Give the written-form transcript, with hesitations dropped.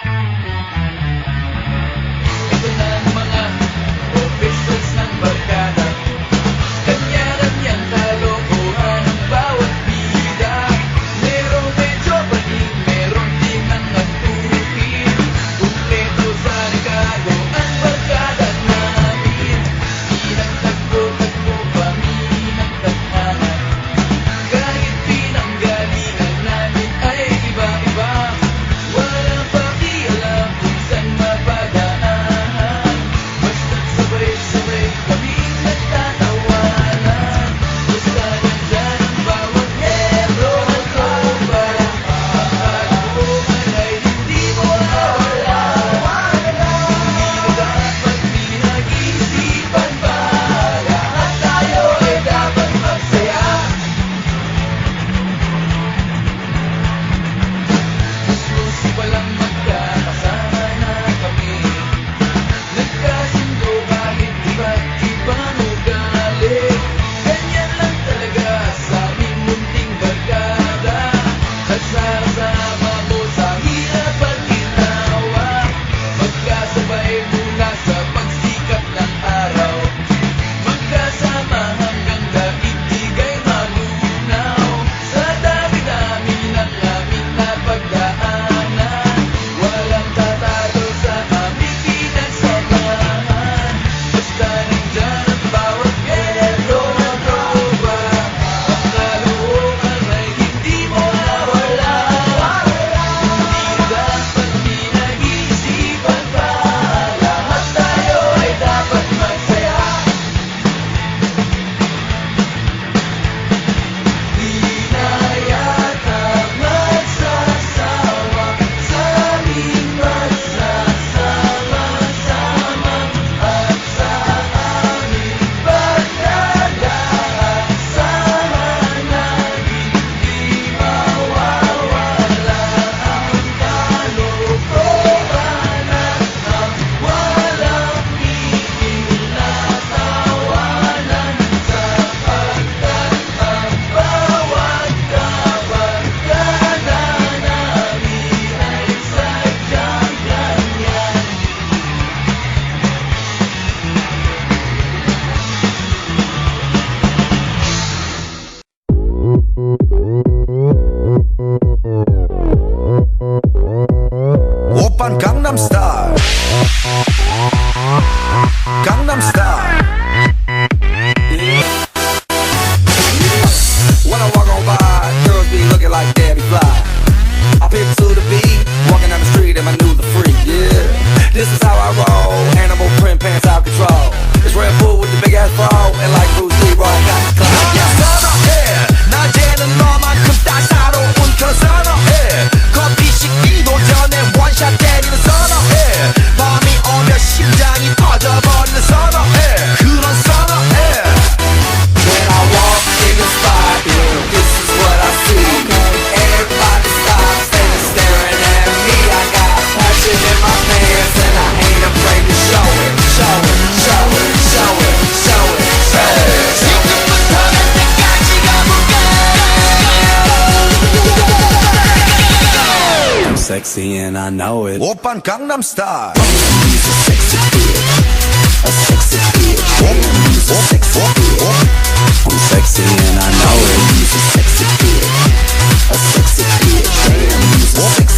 Ito na ang mga officials ng barkada, kanya-kanyang kalokohan ang bawat bida. Merong medyo pating, merong di mga turutin. Kumpleto sa regalo ang barkada namin. Pinagtagpo-tagpo kami ng tadhana, kahit pinanggalingan namin ay iba-iba. Walang pakialam kung saan mapadaanan, basta't sabay-sabay kaming nagtatawanan. Basta nandyan ang bawat hero at tropa, ang hagulungan ay hindi mo nawala. Hindi na dapat pinag-isipan pa, lahat tayo ay dapat magsaya. Susi palang magkakasama na kami, nagkasundo kahit iba't ibang ugali. Ganyan lang talaga sa aming munting barkada, kasama mo sa hirap at ginawa. Magkasabay mula sa pagsikat ng araw, magkasama hanggang daigdig ay malunaw. Sa dami-dami ng aming napagdaanan, walang tatalo sa aming pinagsamahan. Basta nandyan ang bawat hero at tropa, ang kalooban ay hindi mo nawala. Hindi na dapat pinag-isipan pa, lahat tayo ay dapat magsaya. Di na yata magsasawa sa aming magsasama-sama, at sa aming barkada sama laging di mawawala ang kalokohan at ang walang tigil na tawanan, sapagkat ang bawat kabarkada namin ay sadyang ganyan. Oppan Gangnam Style, Gangnam Style. When I walk on by, girls be looking like Debbie Fly. I pick to the beat, walking down the street and I knew the freak. Yeah, this is how I roll. Animal print pants out control. It's Red Bull with the big ass bra, and like Bruce Lee, I got the clout. Yeah, 선어해. 낮에는 너만큼 따사로운 그 선어해. 커피 식기도 전에 원샷 때리는 선어해. 밤이 오면 심장이 터져버리는 선어해. 그런 선어해. When I walk in the spot, this is what I see. Everybody stops and is staring at me. I got passion in my pants and I ain't afraid to show it. Show it, show it, show it, show it, show it. 지금부터 갈 때까지 가볼게. I'm sexy and I know it. Oppan Gangnam Style. He's a sexy bitch, a sexy bitch. He's a sexy bitch. I'm sexy and I know it. He's a sexy bitch, a sexy bitch. Damn, he's a sexy